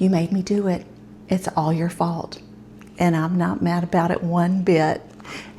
You made me do it. It's all your fault. And I'm not mad about it one bit.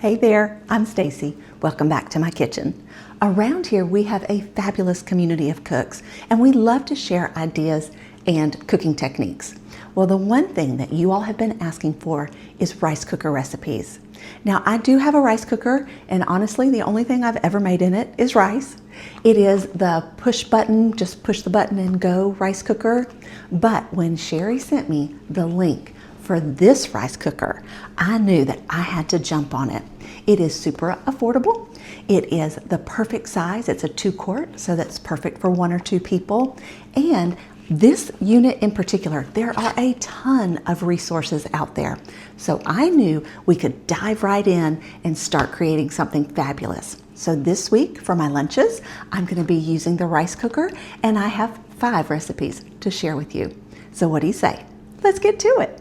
Hey there, I'm Stacy. Welcome back to my kitchen. Around here, we have a fabulous community of cooks, and we love to share ideas and cooking techniques. Well, the one thing that you all have been asking for is rice cooker recipes. Now, I do have a rice cooker, and honestly, the only thing I've ever made in it is rice. It is the push button, just push the button and go rice cooker. But when Sherry sent me the link for this rice cooker, I knew that I had to jump on it. It is super affordable. It is the perfect size. It's a 2-quart, so that's perfect for 1 or 2 people. And this unit in particular, there are a ton of resources out there. So I knew we could dive right in and start creating something fabulous. So this week for my lunches, I'm going to be using the rice cooker, and I have 5 recipes to share with you. So what do you say? Let's get to it.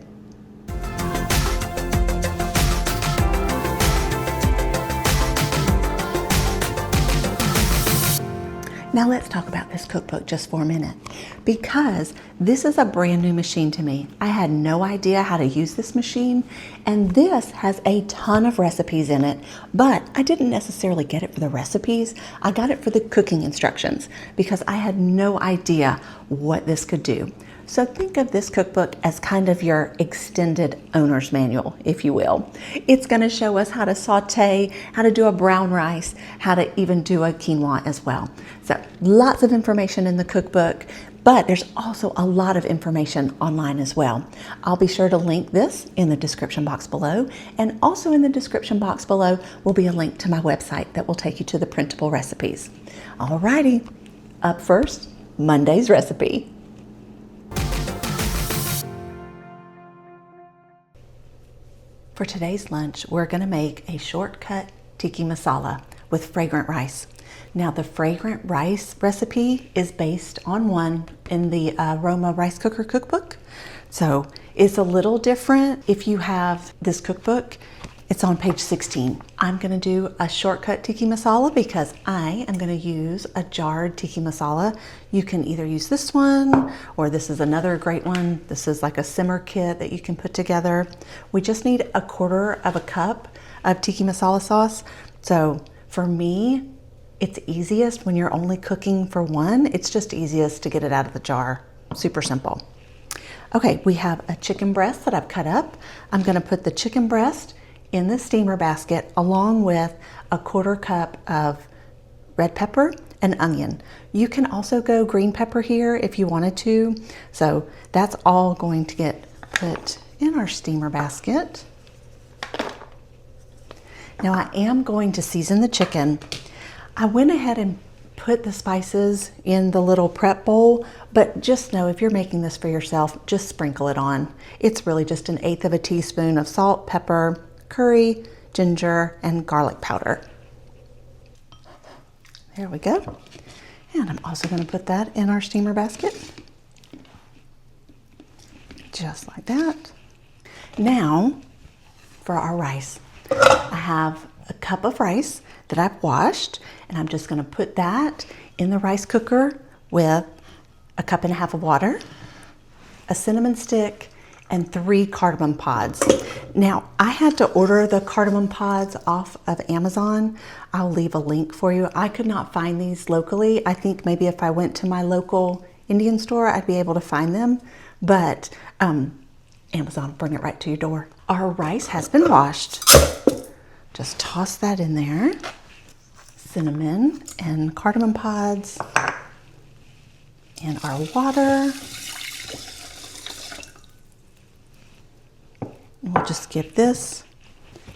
Now let's talk about this cookbook just for a minute, because this is a brand new machine to me. I had no idea how to use this machine, and this has a ton of recipes in it, but I didn't necessarily get it for the recipes. I got it for the cooking instructions because I had no idea what this could do. So think of this cookbook as kind of your extended owner's manual, if you will. It's going to show us how to saute, how to do a brown rice, how to even do a quinoa as well. So lots of information in the cookbook, but there's also a lot of information online as well. I'll be sure to link this in the description box below, and also in the description box below will be a link to my website that will take you to the printable recipes. Alrighty, up first, Monday's recipe. For today's lunch, we're going to make a shortcut tikka masala with fragrant rice. Now, the fragrant rice recipe is based on one in the Aroma Rice Cooker cookbook. So it's a little different. If you have this cookbook, it's on page 16. I'm going to do a shortcut tikka masala because I am going to use a jarred tikka masala. You can either use this one, or this is another great one. This is like a simmer kit that you can put together. We just need 1/4 cup of tikka masala sauce. So for me, it's easiest when you're only cooking for one. It's just easiest to get it out of the jar. Super simple. Okay, we have a chicken breast that I've cut up. I'm going to put the chicken breast in the steamer basket along with 1/4 cup of red pepper and onion. You can also go green pepper here if you wanted to. So that's all going to get put in our steamer basket. Now I am going to season the chicken. I went ahead and put the spices in the little prep bowl, but just know if you're making this for yourself, just sprinkle it on. It's really just 1/8 teaspoon of salt, pepper, curry, ginger, and garlic powder. There we go. And I'm also going to put that in our steamer basket. Just like that. Now, for our rice. I have a cup of rice that I've washed, and I'm just going to put that in the rice cooker with 1.5 cups of water, a cinnamon stick, and 3 cardamom pods. Now, I had to order the cardamom pods off of Amazon. I'll leave a link for you. I could not find these locally. I think maybe if I went to my local Indian store, I'd be able to find them, but Amazon will bring it right to your door. Our rice has been washed. Just toss that in there. Cinnamon and cardamom pods and our water. We'll just give this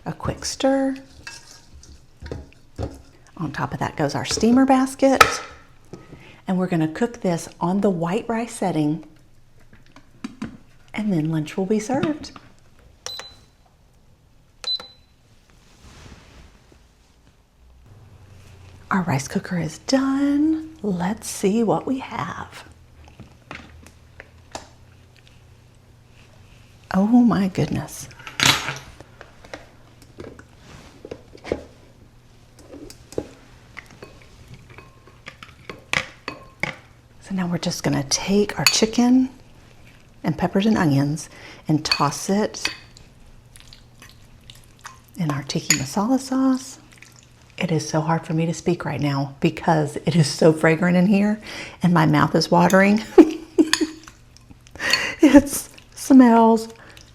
a quick stir. On top of that goes our steamer basket. And we're going to cook this on the white rice setting, and then lunch will be served. Our rice cooker is done. Let's see what we have. Oh my goodness. So now we're just going to take our chicken and peppers and onions and toss it in our tikka masala sauce. It is so hard for me to speak right now because it is so fragrant in here and my mouth is watering. It smells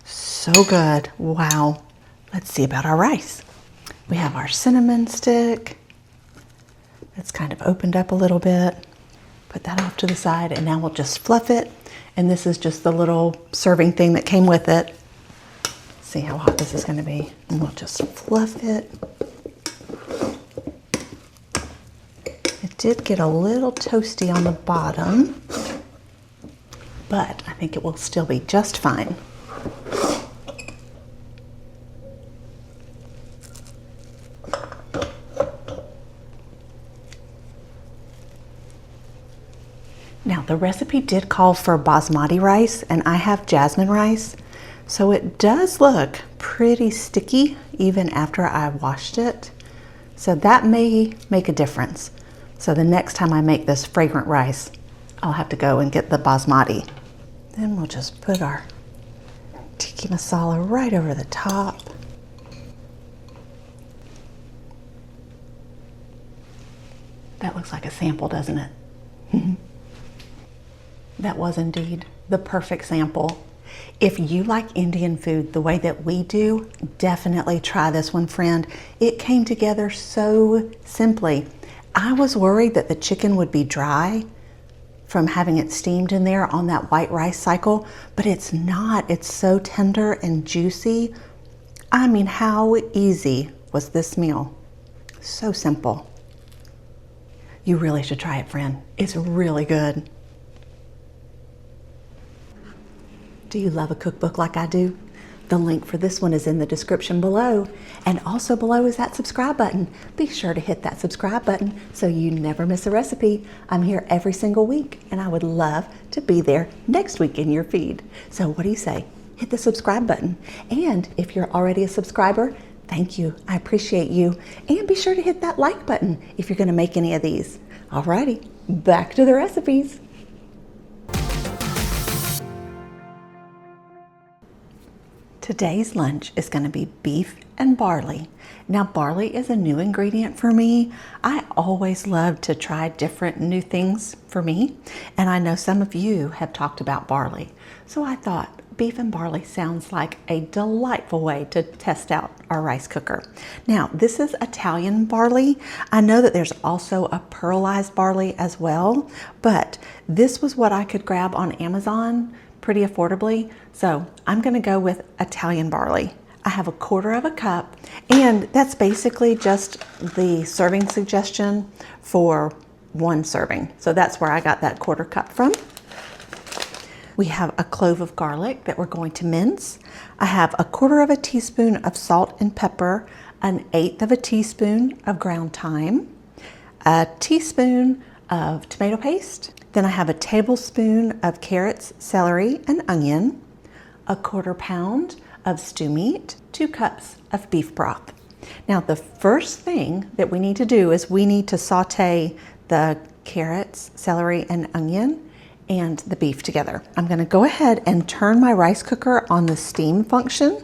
so good. Wow. Let's see about our rice. We have our cinnamon stick. It's kind of opened up a little bit. Put that off to the side and now we'll just fluff it. And this is just the little serving thing that came with it. See how hot this is going to be. And we'll just fluff it. It did get a little toasty on the bottom, but I think it will still be just fine. Now the recipe did call for basmati rice and I have jasmine rice, so it does look pretty sticky even after I washed it. So that may make a difference. So the next time I make this fragrant rice, I'll have to go and get the basmati. Then we'll just put our tikka masala right over the top. That looks like a sample, doesn't it? That was indeed the perfect sample. If you like Indian food the way that we do, definitely try this one, friend. It came together so simply. I was worried that the chicken would be dry from having it steamed in there on that white rice cycle, but it's not. It's so tender and juicy. I mean, how easy was this meal? So simple. You really should try it, friend. It's really good. Do you love a cookbook like I do? The link for this one is in the description below. And also below is that subscribe button. Be sure to hit that subscribe button so you never miss a recipe. I'm here every single week and I would love to be there next week in your feed. So what do you say? Hit the subscribe button. And if you're already a subscriber, thank you. I appreciate you. And be sure to hit that like button if you're gonna make any of these. Alrighty, back to the recipes. Today's lunch is going to be beef and barley. Now, barley is a new ingredient for me. I always love to try different new things for me, and I know some of you have talked about barley. So I thought beef and barley sounds like a delightful way to test out our rice cooker. Now, this is Italian barley. I know that there's also a pearlized barley as well, but this was what I could grab on Amazon pretty affordably. So I'm gonna go with Italian barley. I have 1/4 cup, and that's basically just the serving suggestion for 1 serving. So that's where I got that 1/4 cup from. We have a clove of garlic that we're going to mince. I have 1/4 teaspoon of salt and pepper, 1/8 teaspoon of ground thyme, a teaspoon of tomato paste. Then I have a tablespoon of carrots, celery, and onion, 1/4 pound of stew meat, 2 cups of beef broth. Now the first thing that we need to do is we need to saute the carrots, celery, and onion and the beef together. I'm gonna go ahead and turn my rice cooker on the steam function.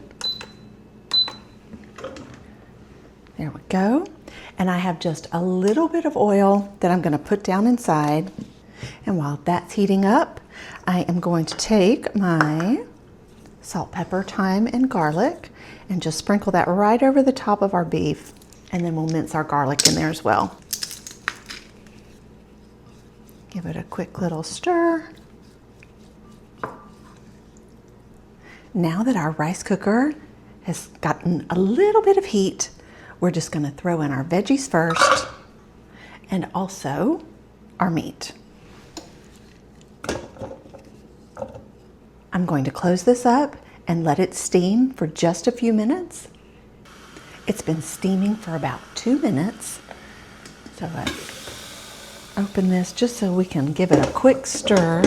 There we go. And I have just a little bit of oil that I'm gonna put down inside. And while that's heating up, I am going to take my salt, pepper, thyme, and garlic and just sprinkle that right over the top of our beef. And then we'll mince our garlic in there as well. Give it a quick little stir. Now that our rice cooker has gotten a little bit of heat, we're just gonna throw in our veggies first and also our meat. I'm going to close this up and let it steam for just a few minutes. It's been steaming for about 2 minutes. So let's open this just so we can give it a quick stir.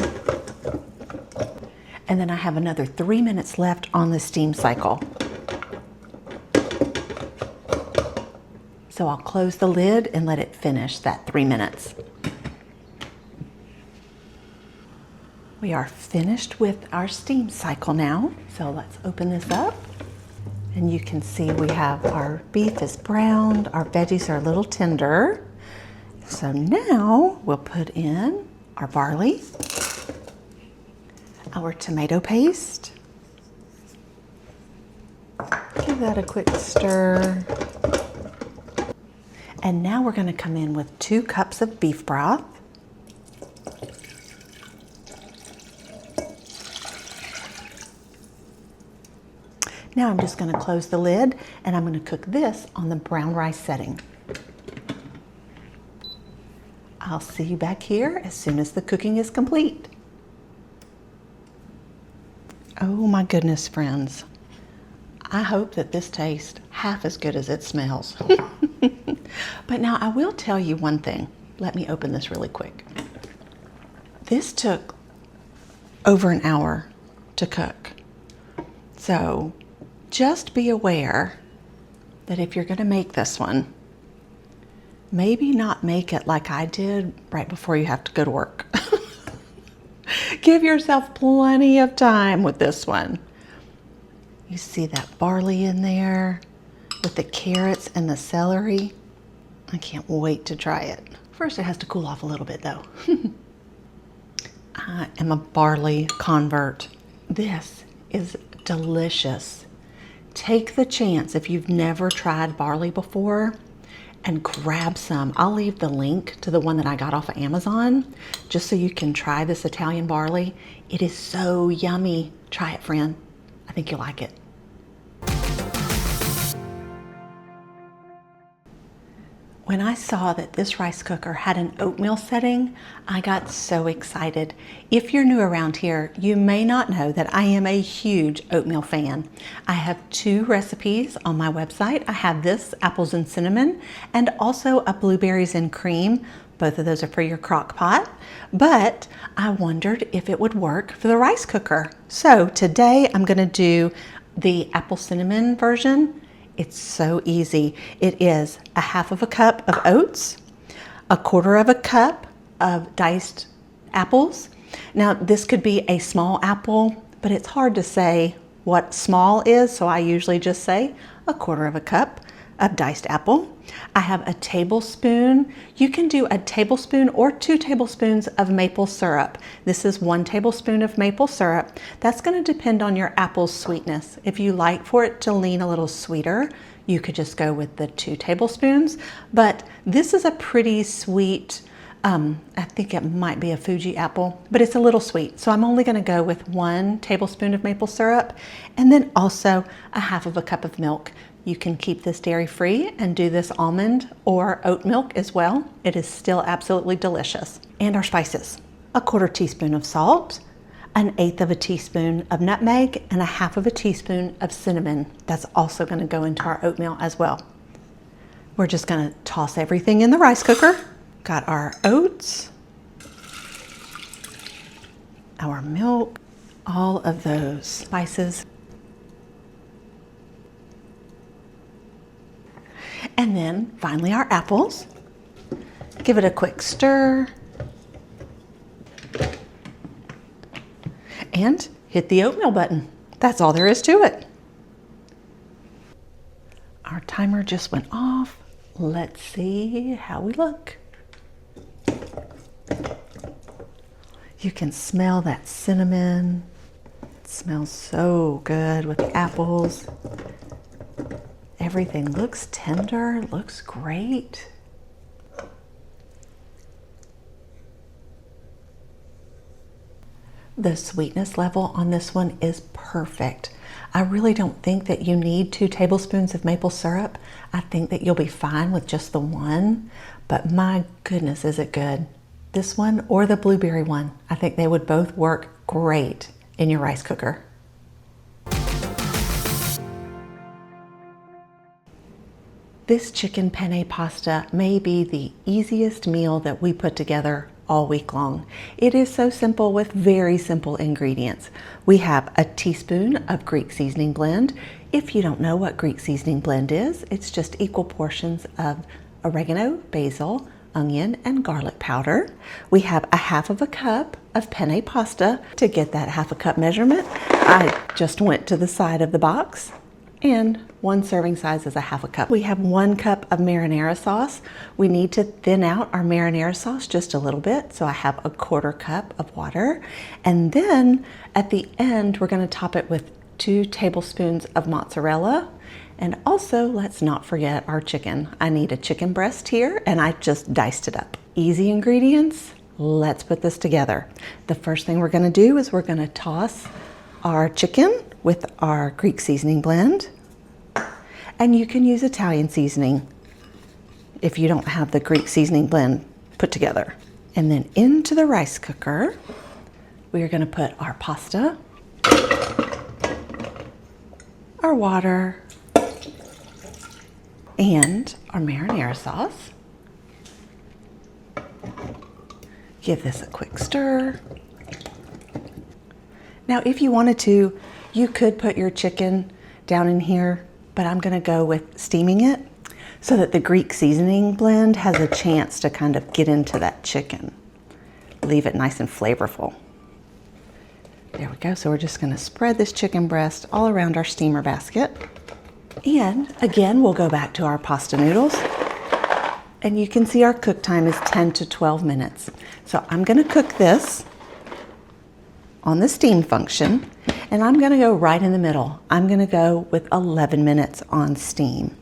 And then I have another 3 minutes left on the steam cycle. So I'll close the lid and let it finish that 3 minutes. We are finished with our steam cycle now. So let's open this up. And you can see we have our beef is browned, our veggies are a little tender. So now we'll put in our barley, our tomato paste. Give that a quick stir. And now we're going to come in with 2 cups of beef broth. Now I'm just going to close the lid and I'm going to cook this on the brown rice setting. I'll see you back here as soon as the cooking is complete. Oh my goodness, friends. I hope that this tastes half as good as it smells. But now I will tell you one thing. Let me open this really quick. This took over an hour to cook. So just be aware that if you're going to make this one, maybe not make it like I did right before you have to go to work. Give yourself plenty of time with this one. You see that barley in there with the carrots and the celery. I can't wait to try it. First, it has to cool off a little bit though. I am a barley convert. This is delicious. Take the chance if you've never tried barley before and grab some. I'll leave the link to the one that I got off of Amazon just so you can try this Italian barley. It is so yummy. Try it, friend. I think you'll like it. When I saw that this rice cooker had an oatmeal setting, I got so excited. If you're new around here, you may not know that I am a huge oatmeal fan. I have 2 recipes on my website. I have this apples and cinnamon and also a blueberries and cream. Both of those are for your crock pot, but I wondered if it would work for the rice cooker. So today I'm gonna do the apple cinnamon version. It's so easy. It is a half of a cup of oats, a quarter of a cup of diced apples. Now this could be a small apple, but it's hard to say what small is, so I usually just say a quarter of a cup of diced apple. I have a tablespoon. You can do a tablespoon or 2 tablespoons of maple syrup. This is 1 tablespoon of maple syrup. That's going to depend on your apple's sweetness. If you like for it to lean a little sweeter, you could just go with the 2 tablespoons. But this is a pretty sweet, I think it might be a Fuji apple, but it's a little sweet. So I'm only going to go with 1 tablespoon of maple syrup and then also a half of a cup of milk. You can keep this dairy-free and do this almond or oat milk as well. It is still absolutely delicious. And our spices. A quarter teaspoon of salt, 1/8 of a teaspoon of nutmeg, and a half of a teaspoon of cinnamon. That's also going to go into our oatmeal as well. We're just going to toss everything in the rice cooker. Got our oats, our milk, all of those spices. And then finally our apples. Give it a quick stir. And hit the oatmeal button. That's all there is to it. Our timer just went off. Let's see how we look. You can smell that cinnamon. It smells so good with the apples. Everything looks tender, looks great. The sweetness level on this one is perfect. I really don't think that you need 2 tablespoons of maple syrup. I think that you'll be fine with just the 1, but my goodness, is it good. This one or the blueberry one, I think they would both work great in your rice cooker. This chicken penne pasta may be the easiest meal that we put together all week long. It is so simple with very simple ingredients. We have a teaspoon of Greek seasoning blend. If you don't know what Greek seasoning blend is, it's just equal portions of oregano, basil, onion and garlic powder. We have a half of a cup of penne pasta. To get that half a cup measurement, I just went to the side of the box, and 1 serving size is a half a cup. We have 1 cup of marinara sauce. We need to thin out our marinara sauce just a little bit, so I have a 1/4 cup of water. And then at the end, we're going to top it with 2 tablespoons of mozzarella. And also, let's not forget our chicken. I need a chicken breast here, and I just diced it up. Easy ingredients. Let's put this together. The first thing we're going to do is we're going to toss our chicken with our Greek seasoning blend. And you can use Italian seasoning if you don't have the Greek seasoning blend put together. And then into the rice cooker, we are going to put our pasta, our water, and our marinara sauce. Give this a quick stir. Now, if you wanted to, you could put your chicken down in here, but I'm going to go with steaming it so that the Greek seasoning blend has a chance to kind of get into that chicken. Leave it nice and flavorful. There we go. So we're just going to spread this chicken breast all around our steamer basket. And again, we'll go back to our pasta noodles. And you can see our cook time is 10 to 12 minutes. So I'm going to cook this on the steam function, and I'm going to go right in the middle. I'm going to go with 11 minutes on steam.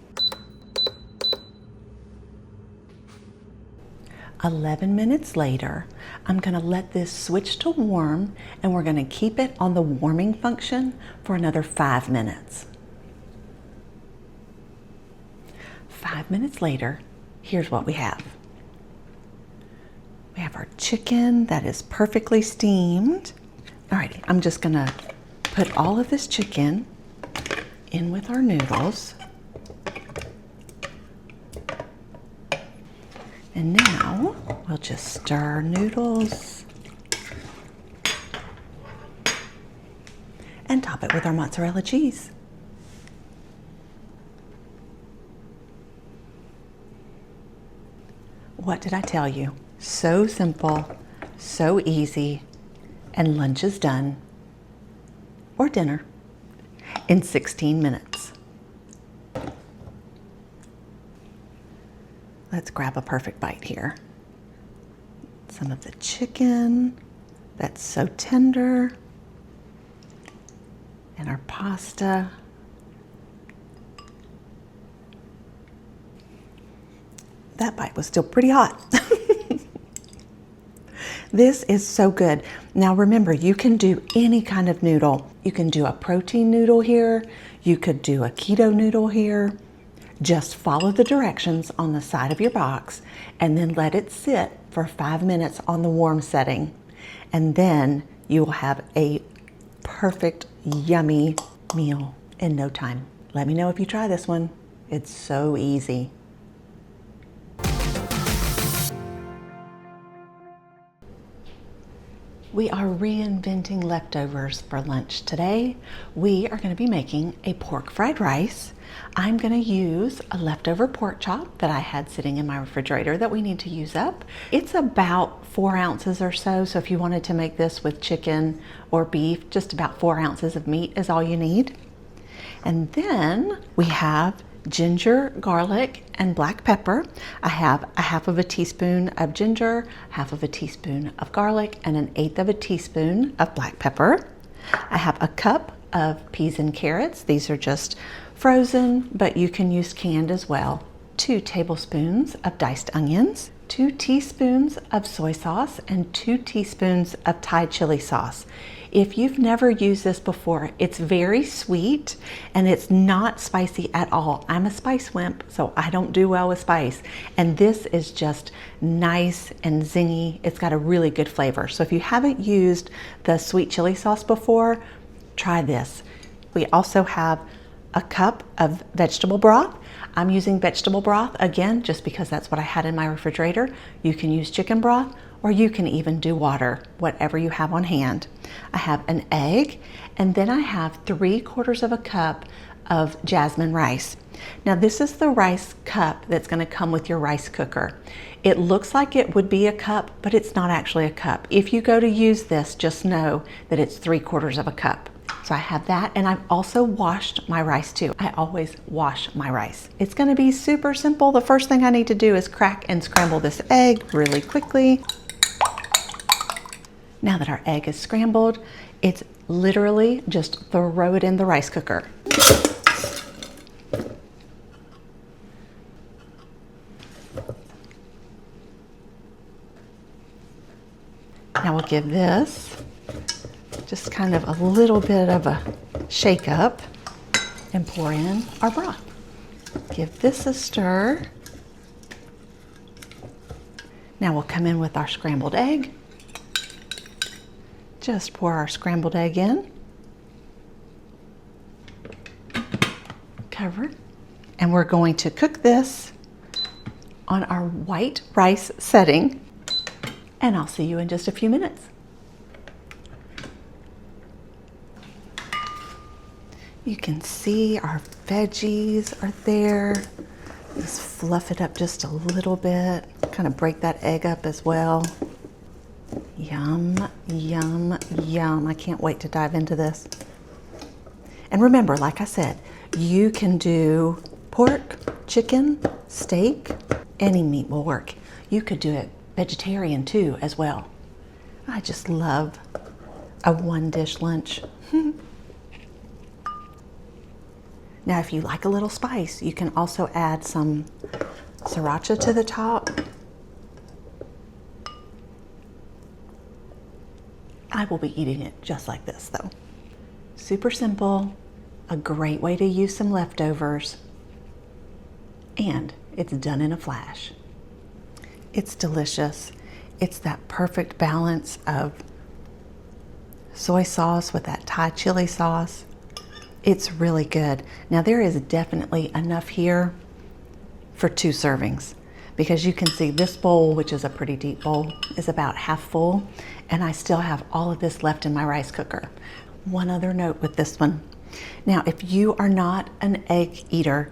11 minutes later, I'm going to let this switch to warm, and we're going to keep it on the warming function for another 5 minutes. 5 minutes later, here's what we have. We have our chicken that is perfectly steamed. Alrighty, I'm just gonna put all of this chicken in with our noodles. And now we'll just stir our noodles and top it with our mozzarella cheese. What did I tell you? So simple, so easy, and lunch is done, or dinner, in 16 minutes. Let's grab a perfect bite here. Some of the chicken that's so tender, and our pasta. That bite was still pretty hot. This is so good. Now remember, you can do any kind of noodle. You can do a protein noodle here. You could do a keto noodle here. Just follow the directions on the side of your box and then let it sit for 5 minutes on the warm setting. And then you will have a perfect, yummy meal in no time. Let me know if you try this one. It's so easy. We are reinventing leftovers for lunch today. We are going to be making a pork fried rice. I'm going to use a leftover pork chop that I had sitting in my refrigerator that we need to use up. It's about 4 ounces or so. So if you wanted to make this with chicken or beef, just about 4 ounces of meat is all you need. And then we have ginger, garlic, and black pepper. I have a half of a teaspoon of ginger, half of a teaspoon of garlic, and 1/8 of a teaspoon of black pepper. I have a cup of peas and carrots. These are just frozen, but you can use canned as well. 2 tablespoons of diced onions, 2 teaspoons of soy sauce, and 2 teaspoons of Thai chili sauce. If you've never used this before, it's very sweet and it's not spicy at all. I'm a spice wimp, so I don't do well with spice. And this is just nice and zingy. It's got a really good flavor. So if you haven't used the sweet chili sauce before, try this. We also have a cup of vegetable broth. I'm using vegetable broth again, just because that's what I had in my refrigerator. You can use chicken broth or you can even do water, whatever you have on hand. I have an egg, and then I have 3/4 of a cup of jasmine rice. Now this is the rice cup that's going to come with your rice cooker. It looks like it would be a cup, but it's not actually a cup. If you go to use this, just know that it's 3/4 of a cup. So I have that, and I've also washed my rice too. I always wash my rice. It's going to be super simple. The first thing I need to do is crack and scramble this egg really quickly. Now that our egg is scrambled, it's literally just throw it in the rice cooker. Now we'll give this just kind of a little bit of a shake up and pour in our broth. Give this a stir. Now we'll come in with our scrambled egg. Just pour our scrambled egg in. Cover. And we're going to cook this on our white rice setting. And I'll see you in just a few minutes. You can see our veggies are there. Just fluff it up just a little bit. Kind of break that egg up as well. Yum, yum, yum. I can't wait to dive into this. And remember, like I said, you can do pork, chicken, steak, any meat will work. You could do it vegetarian too as well. I just love a one-dish lunch. Now, if you like a little spice, you can also add some sriracha to the top. I will be eating it just like this though. Super simple, a great way to use some leftovers, and it's done in a flash. It's delicious. It's that perfect balance of soy sauce with that Thai chili sauce. It's really good. Now there is definitely enough here for 2 servings, because you can see this bowl, which is a pretty deep bowl, is about half full, and I still have all of this left in my rice cooker. One other note with this one. Now, if you are not an egg eater,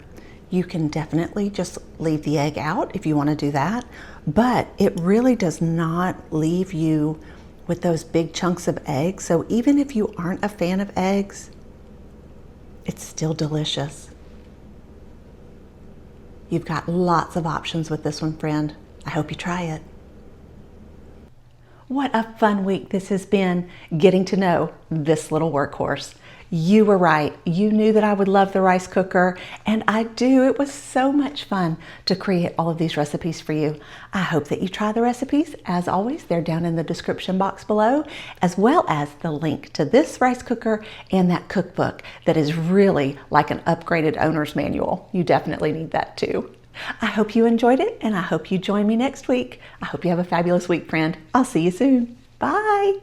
you can definitely just leave the egg out if you want to do that, but it really does not leave you with those big chunks of egg. So even if you aren't a fan of eggs, it's still delicious. You've got lots of options with this one, friend. I hope you try it. What a fun week this has been, getting to know this little workhorse. You were right. You knew that I would love the rice cooker, and I do. It was so much fun to create all of these recipes for you. I hope that you try the recipes. As always, they're down in the description box below, as well as the link to this rice cooker and that cookbook that is really like an upgraded owner's manual. You definitely need that too. I hope you enjoyed it, and I hope you join me next week. I hope you have a fabulous week, friend. I'll see you soon. Bye.